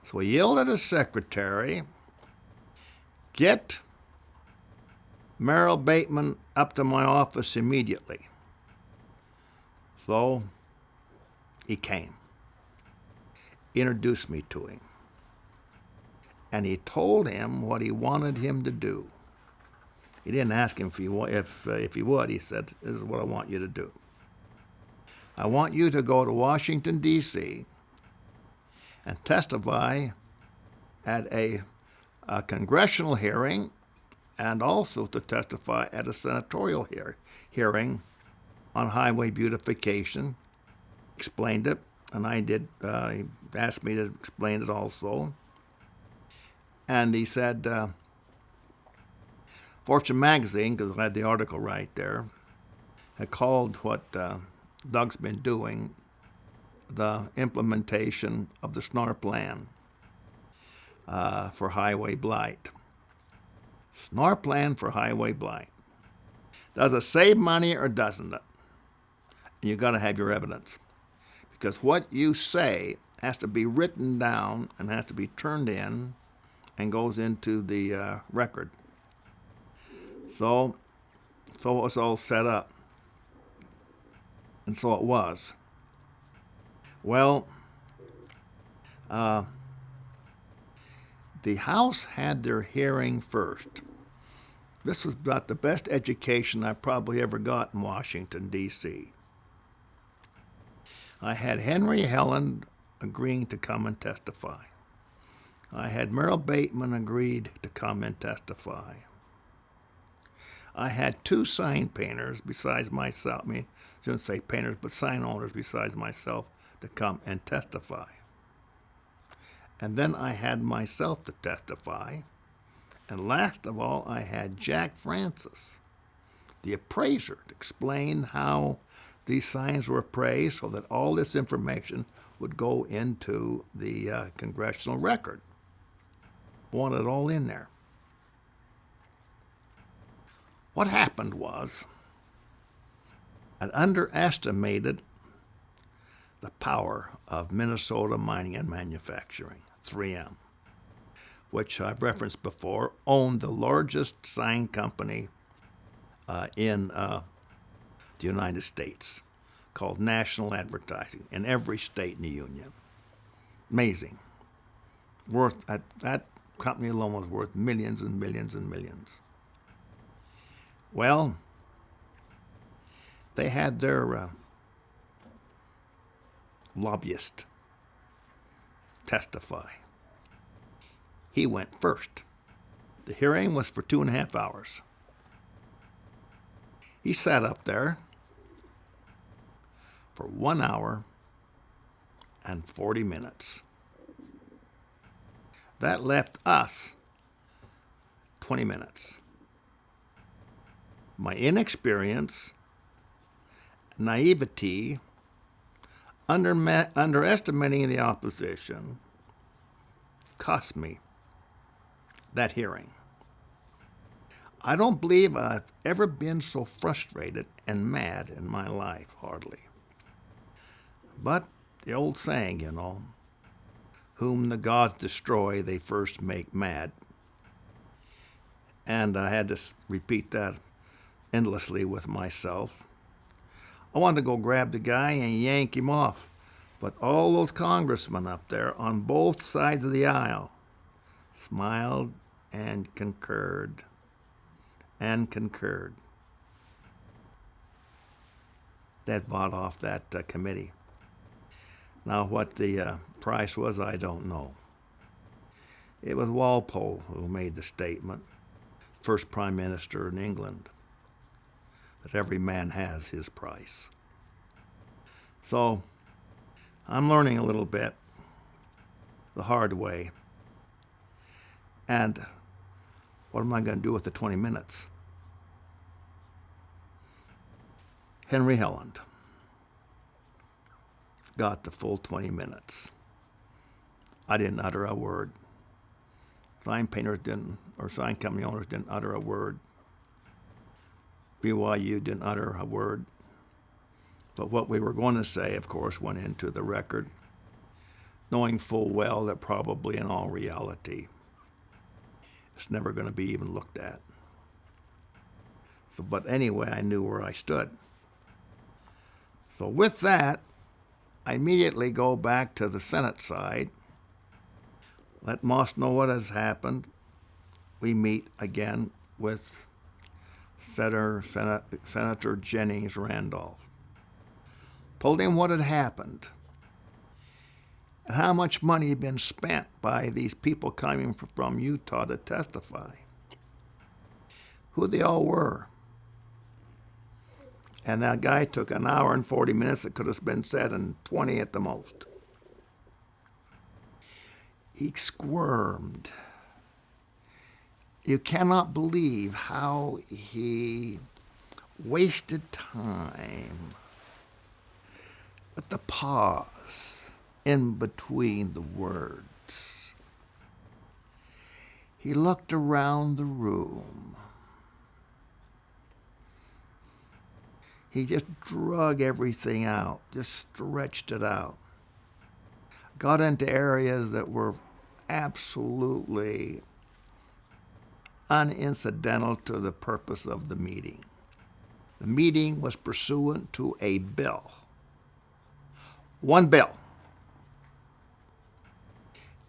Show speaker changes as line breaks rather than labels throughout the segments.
So he yelled at his secretary, "Get Merrill Bateman up to my office immediately." So he came, introduced me to him, and he told him what he wanted him to do. He didn't ask him if he would. He said, "This is what I want you to do. I want you to go to Washington, D.C. and testify at a congressional hearing and also to testify at a senatorial hearing on highway beautification." Explained it, and I did. He asked me to explain it also. And he said, Fortune magazine, because I had the article right there, had called what Doug's been doing the implementation of the Snarr plan for highway blight. Snarr plan for highway blight. Does it save money or doesn't it? And you got to have your evidence, because what you say has to be written down and has to be turned in and goes into the record. So it was all set up. And so it was. Well, the House had their hearing first. This was about the best education I probably ever got in Washington, D.C. I had Henry Helland agreeing to come and testify. I had Merrill Bateman agreed to come and testify. I had two sign painters besides myself. I mean, I shouldn't say painters, but sign owners besides myself to come and testify. And then I had myself to testify. And last of all, I had Jack Francis, the appraiser, to explain how these signs were appraised so that all this information would go into the congressional record. Want it all in there. What happened was I underestimated the power of Minnesota Mining and Manufacturing, 3M, which I've referenced before, owned the largest sign company in the United States, called National Advertising, in every state in the Union. Amazing. That company alone was worth millions and millions and millions. Well, they had their lobbyist testify. He went first. The hearing was for 2.5 hours. He sat up there for 1 hour and 40 minutes. That left us 20 minutes. My inexperience, naivety, underestimating the opposition cost me that hearing. I don't believe I've ever been so frustrated and mad in my life, hardly. But the old saying, whom the gods destroy, they first make mad. And I had to repeat that endlessly with myself. I wanted to go grab the guy and yank him off, but all those congressmen up there on both sides of the aisle smiled and concurred. That bought off that committee. Now, what the price was, I don't know. It was Walpole who made the statement, first prime minister in England, that every man has his price. So, I'm learning a little bit the hard way. And what am I going to do with the 20 minutes? Henry Helland got the full 20 minutes. I didn't utter a word. Sign painters didn't, or sign company owners didn't utter a word. BYU didn't utter a word. But what we were going to say, of course, went into the record. knowing full well that probably in all reality it's never going to be even looked at. So, but anyway, I knew where I stood. So with that, I immediately go back to the Senate side, let Moss know what has happened. We meet again with Senator Jennings Randolph. Told him what had happened and how much money had been spent by these people coming from Utah to testify, who they all were. And that guy took an hour and 40 minutes that could have been said in 20 at the most. He squirmed. You cannot believe how he wasted time with the pause in between the words. He looked around the room. He just drug everything out, just stretched it out. Got into areas that were absolutely unincidental to the purpose of the meeting. The meeting was pursuant to a bill. One bill.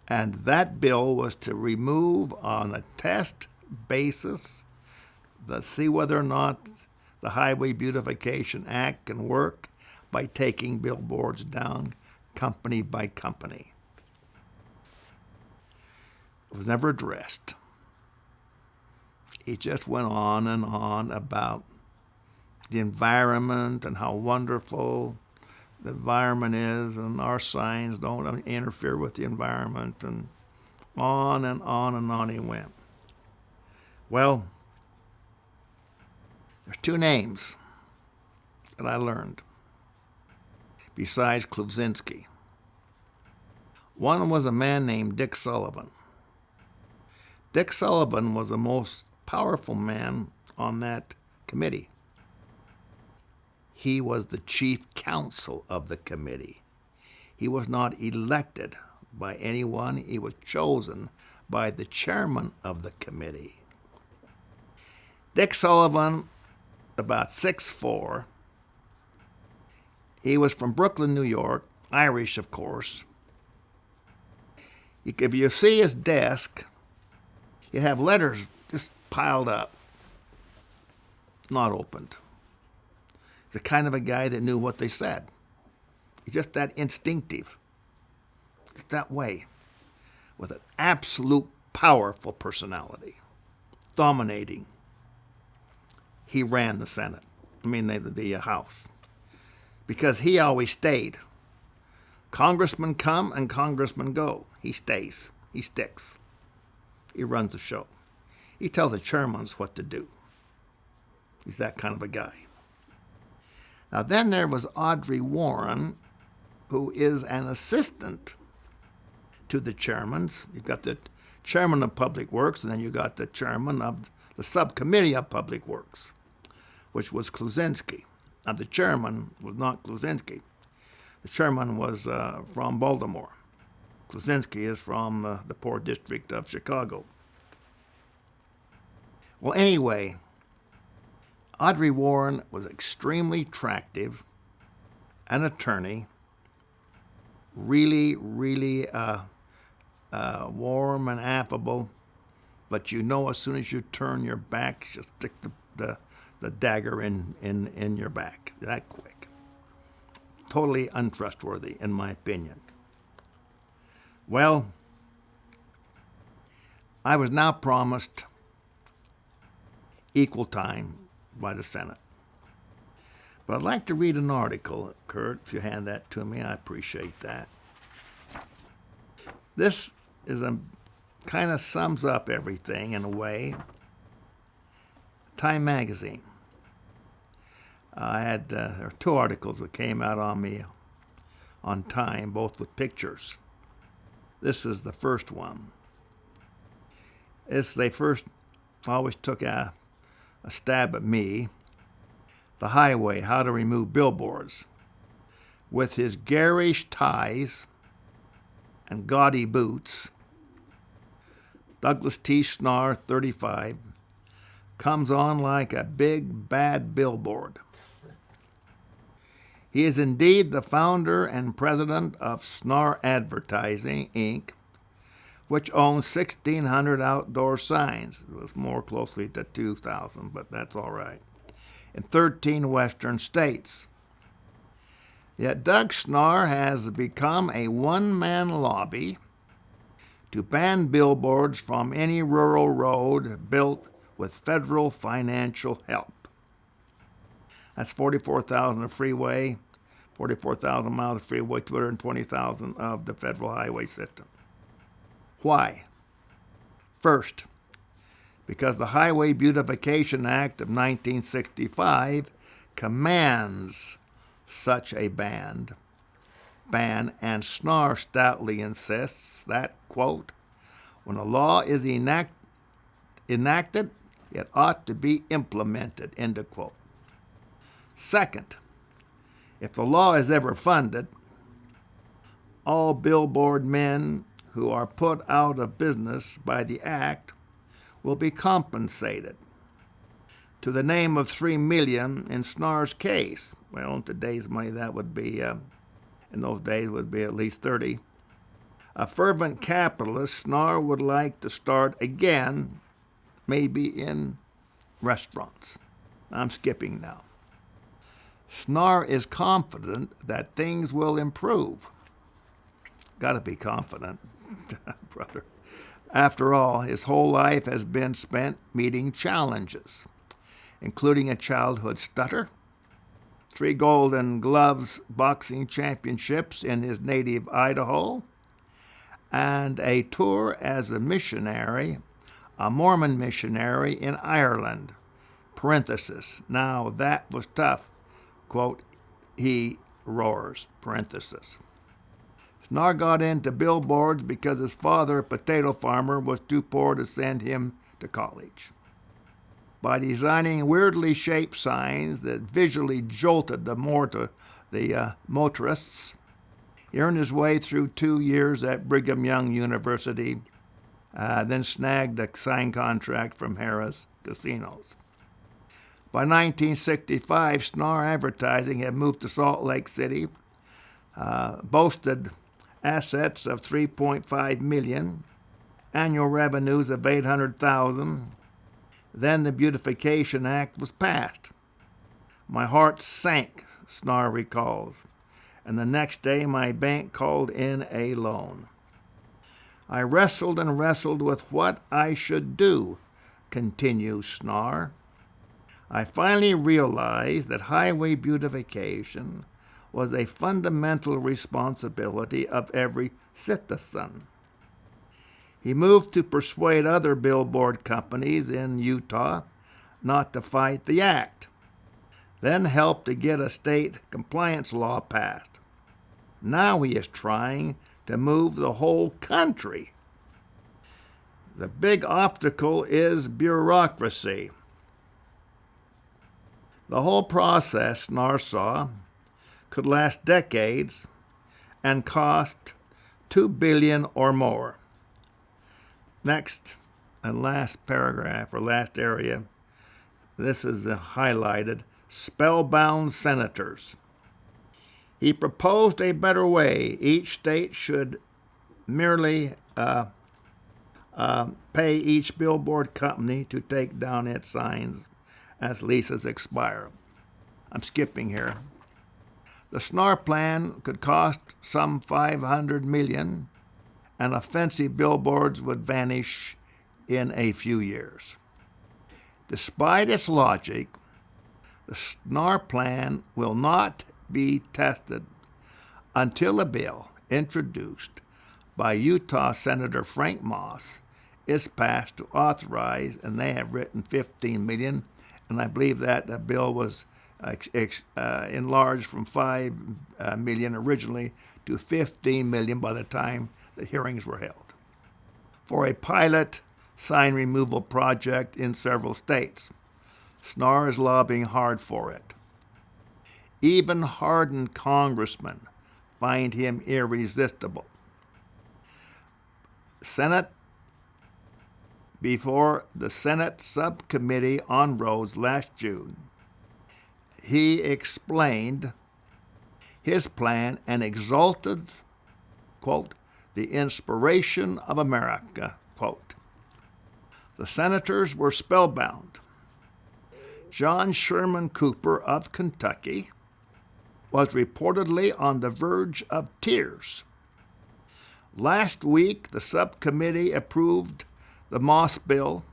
And that bill was to remove on a test basis, to see whether or not the Highway Beautification Act can work by taking billboards down company by company. It was never addressed. He just went on and on about the environment and how wonderful the environment is, and our signs don't interfere with the environment, and on and on and on he went. Well, there's two names that I learned besides Kluczynski. One was a man named Dick Sullivan. Dick Sullivan was the most powerful man on that committee. He was the chief counsel of the committee. He was not elected by anyone. He was chosen by the chairman of the committee. Dick Sullivan, about 6'4". He was from Brooklyn, New York, Irish, of course. If you see his desk, you have letters just piled up, not opened. The kind of a guy that knew what they said. He's just that instinctive. It's that way, with an absolute powerful personality, dominating. He ran the Senate, the House, because he always stayed. Congressmen come and congressmen go. He stays. He sticks. He runs the show. He tells the chairmans what to do. He's that kind of a guy. Now then there was Audrey Warren, who is an assistant to the chairmans. You've got the chairman of Public Works, and then you got the chairman of the Subcommittee of Public Works, which was Kluczynski. Now the chairman was not Kluczynski. The chairman was from Baltimore. Kluczynski is from the poor district of Chicago. Well, anyway, Audrey Warren was extremely attractive, an attorney, really warm and affable, but you know as soon as you turn your back, she'll stick the dagger in your back that quick. Totally untrustworthy, in my opinion. Well, I was now promised equal time by the Senate. But I'd like to read an article, Kurt, if you hand that to me, I appreciate that. This is kind of sums up everything in a way. Time magazine. There are two articles that came out on me on Time, both with pictures. This is the first one. They first always took a stab at me. The Highway, How to Remove Billboards. With his garish ties and gaudy boots, Douglas T. Snarr, 35, comes on like a big, bad billboard. He is indeed the founder and president of Snarr Advertising, Inc., which owns 1,600 outdoor signs. It was more closely to 2,000, but that's all right, in 13 western states. Yet Doug Snarr has become a one-man lobby to ban billboards from any rural road built with federal financial help. That's 44,000 of freeway, 44,000 miles of freeway, 220,000 of the federal highway system. Why? First, because the Highway Beautification Act of 1965 commands such a ban, and Snarr stoutly insists that, quote, when a law is enacted, it ought to be implemented, end of quote. Second, if the law is ever funded, all billboard men who are put out of business by the act will be compensated. To the name of $3 million in Snarr's case. Well, in today's money, that would be, in those days, would be at least 30. A fervent capitalist, Snarr would like to start again, maybe in restaurants. I'm skipping now. Snarr is confident that things will improve. Got to be confident, brother. After all, his whole life has been spent meeting challenges, including a childhood stutter, 3 Golden Gloves boxing championships in his native Idaho, and a tour as a missionary, a Mormon missionary in Ireland. Parenthesis. Now that was tough. Quote, he roars. Parenthesis. Snarr got into billboards because his father, a potato farmer, was too poor to send him to college. By designing weirdly shaped signs that visually jolted the motorists, he earned his way through 2 years at Brigham Young University, then snagged a sign contract from Harrah's Casinos. By 1965, Snarr Advertising had moved to Salt Lake City, boasted assets of $3.5 million, annual revenues of $800,000. Then the Beautification Act was passed. My heart sank, Snarr recalls, and the next day my bank called in a loan. I wrestled and wrestled with what I should do, continues Snarr. I finally realized that highway beautification was a fundamental responsibility of every citizen. He moved to persuade other billboard companies in Utah not to fight the act, then helped to get a state compliance law passed. Now he is trying to move the whole country. The big obstacle is bureaucracy. The whole process, Snarr saw, could last decades and cost $2 billion or more. Next and last paragraph, or last area, this is highlighted, spellbound senators. He proposed a better way. Each state should merely pay each billboard company to take down its signs as leases expire. I'm skipping here. The Snarr plan could cost some $500 million, and offensive billboards would vanish in a few years. Despite its logic, the Snarr plan will not be tested until a bill introduced by Utah Senator Frank Moss is passed to authorize, and they have written $15 million, and I believe that bill was enlarged from $5 million originally to $15 million by the time the hearings were held, for a pilot sign removal project in several states. Snarr is lobbying hard for it. Even hardened congressmen find him irresistible. Senate Subcommittee on Roads last June, he explained his plan and exalted, quote, the inspiration of America, quote. The senators were spellbound. John Sherman Cooper of Kentucky was reportedly on the verge of tears. Last week, the subcommittee approved the Moss bill,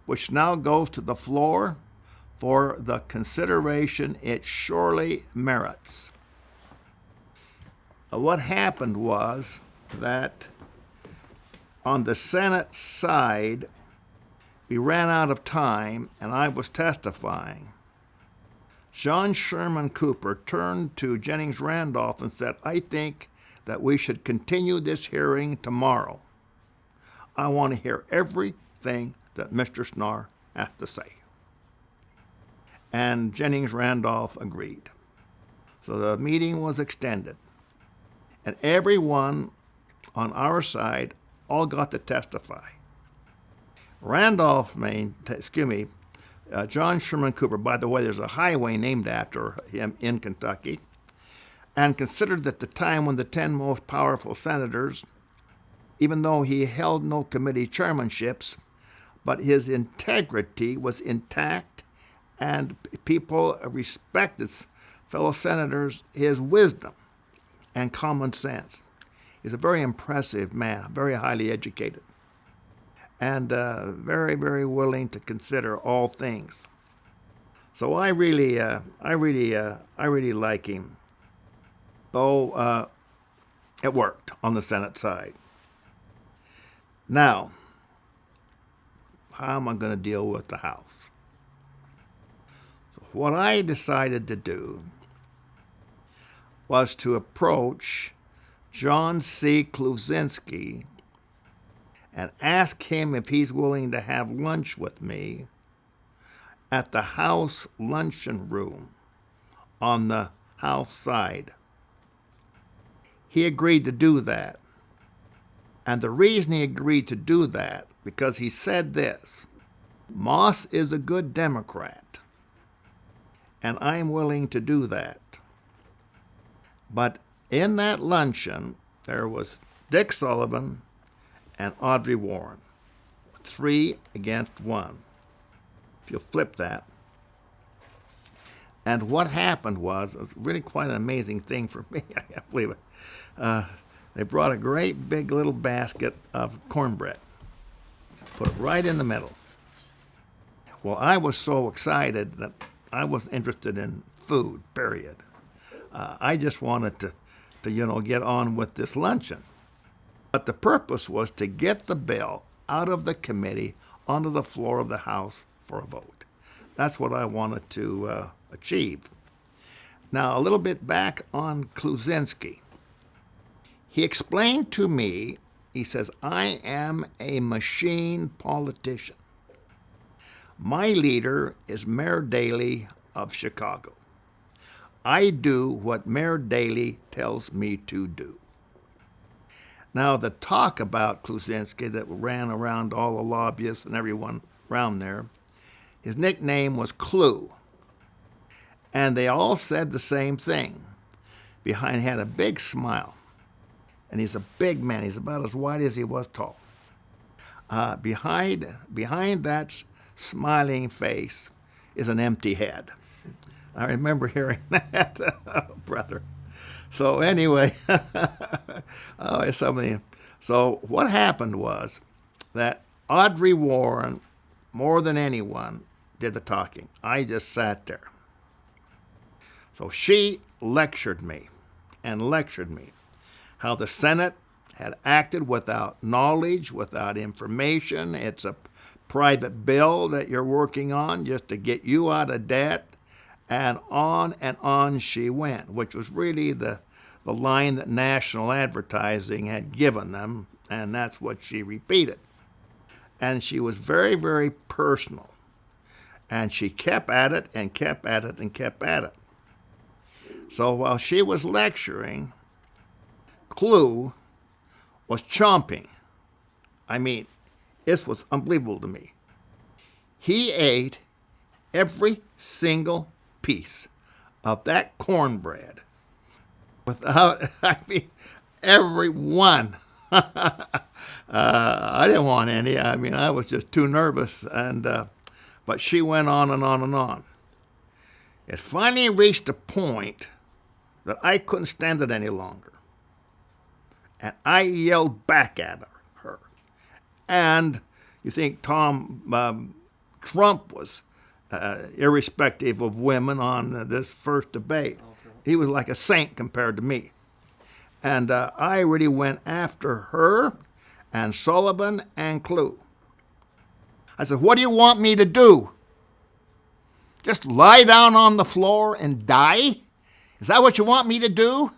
which now goes to the floor for the consideration it surely merits. What happened was that on the Senate side, we ran out of time, and I was testifying. John Sherman Cooper turned to Jennings Randolph and said, I think that we should continue this hearing tomorrow. I want to hear everything that Mr. Snarr has to say. And Jennings Randolph agreed. So the meeting was extended. And everyone on our side all got to testify. John Sherman Cooper, by the way, there's a highway named after him in Kentucky, and considered at the time when the 10 most powerful senators, even though he held no committee chairmanships, but his integrity was intact, and people respected fellow senators, his wisdom and common sense. He's a very impressive man, very highly educated, and very, very willing to consider all things. So I really like him. So it worked on the Senate side. Now, how am I going to deal with the House? So what I decided to do was to approach John C. Kluczynski and ask him if he's willing to have lunch with me at the House luncheon room on the House side. He agreed to do that. And the reason he agreed to do that, because he said this, Moss is a good Democrat, and I'm willing to do that. But in that luncheon, there was Dick Sullivan and Audrey Warren, 3 against 1. If you'll flip that. And what happened was, it was really quite an amazing thing for me, I can't believe it. They brought a great big little basket of cornbread, put it right in the middle. Well, I was so excited that I was interested in food, period. I just wanted to get on with this luncheon. But the purpose was to get the bill out of the committee onto the floor of the House for a vote. That's what I wanted to achieve. Now, a little bit back on Kluczynski. He explained to me, he says, I am a machine politician. My leader is Mayor Daley of Chicago. I do what Mayor Daley tells me to do. Now, the talk about Kluczynski that ran around all the lobbyists and everyone around there, his nickname was Clue. And they all said the same thing. Behind had a big smile. And he's a big man. He's about as wide as he was tall. Behind that smiling face is an empty head. I remember hearing that, brother. So anyway, it's something. So what happened was that Audrey Warren, more than anyone, did the talking. I just sat there. So she lectured me how the Senate had acted without knowledge, without information. It's a private bill that you're working on just to get you out of debt. And on she went, which was really the line that national advertising had given them, and that's what she repeated. And she was very, very personal. And she kept at it and kept at it and kept at it. So while she was lecturing, Clue was chomping I mean, this was unbelievable to me. He ate every single piece of that cornbread without, I mean, every one. I didn't want any. I mean, I was just too nervous. But she went on and on and on. It finally reached a point that I couldn't stand it any longer. And I yelled back at her. And you think Trump was irrespective of women on this first debate. Okay. He was like a saint compared to me. And I really went after her and Sullivan and Clue. I said, what do you want me to do? Just lie down on the floor and die? Is that what you want me to do?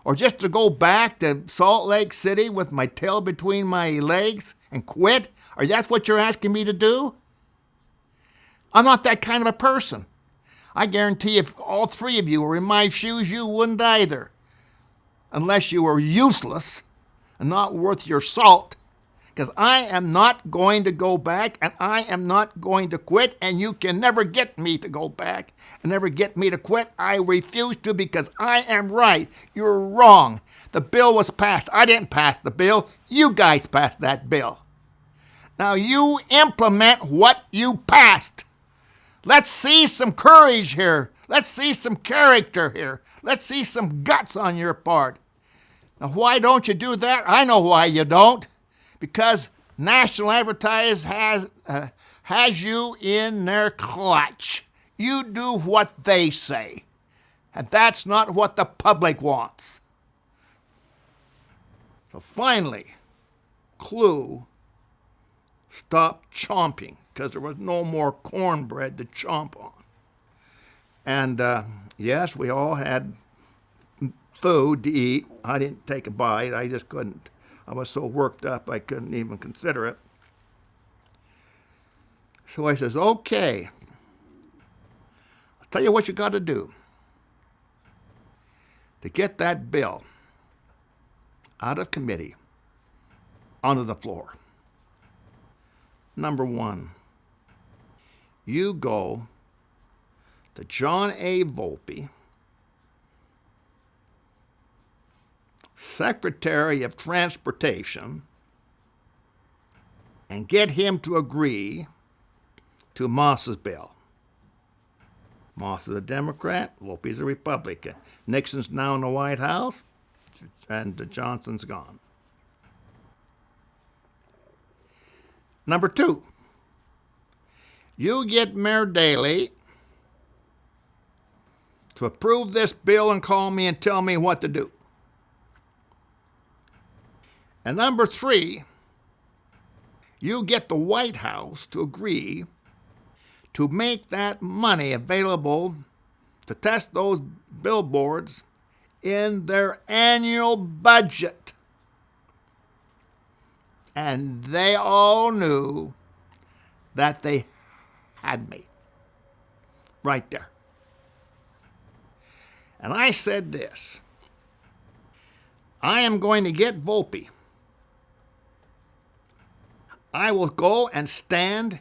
Or just to go back to Salt Lake City with my tail between my legs and quit? Or that's what you're asking me to do? I'm not that kind of a person. I guarantee if all three of you were in my shoes, you wouldn't either. Unless you were useless and not worth your salt. Because I am not going to go back, and I am not going to quit, and you can never get me to go back and never get me to quit. I refuse to, because I am right. You're wrong. The bill was passed. I didn't pass the bill. You guys passed that bill. Now you implement what you passed. Let's see some courage here. Let's see some character here. Let's see some guts on your part. Now, why don't you do that? I know why you don't. Because National Advertise has you in their clutch. You do what they say. And that's not what the public wants. So finally, Clue stopped chomping because there was no more cornbread to chomp on. And yes, we all had food to eat. I didn't take a bite. I just couldn't. I was so worked up I couldn't even consider it. So I says, okay, I'll tell you what you got to do to get that bill out of committee onto the floor. Number one, you go to John A Volpe, Secretary of Transportation, and get him to agree to Moss's bill. Moss is a Democrat, Volpe's a Republican. Nixon's now in the White House, and Johnson's gone. Number two, you get Mayor Daley to approve this bill and call me and tell me what to do. And number three, you get the White House to agree to make that money available to test those billboards in their annual budget. And they all knew that they had me right there. And I said this, I am going to get Volpe. I will go and stand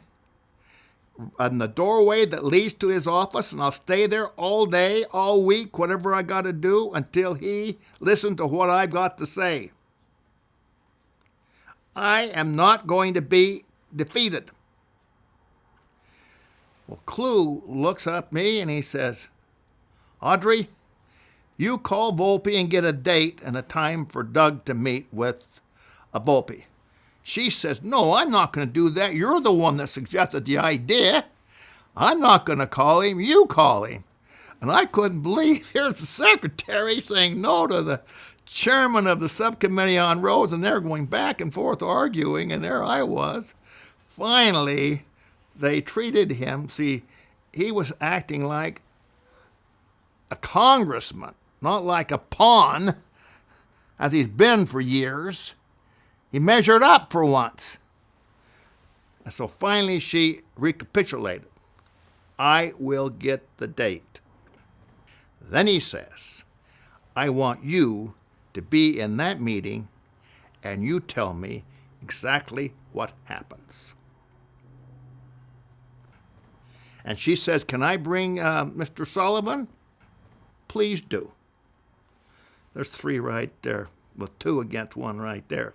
in the doorway that leads to his office, and I'll stay there all day, all week, whatever I got to do, until he listens to what I've got to say. I am not going to be defeated. Well, Clue looks up at me and he says, Audrey, you call Volpe and get a date and a time for Doug to meet with Volpe. She says, no, I'm not going to do that. You're the one that suggested the idea. I'm not going to call him. You call him. And I couldn't believe, here's the secretary saying no to the chairman of the Subcommittee on Roads, and they're going back and forth arguing, and there I was. Finally, they treated him. See, he was acting like a congressman, not like a pawn, as he's been for years. He measured up for once. And so finally she recapitulated. I will get the date. Then he says, I want you to be in that meeting, and you tell me exactly what happens. And she says, "Can I bring Mr. Sullivan?" "Please do." There's 3 right there, with 2 against 1 right there.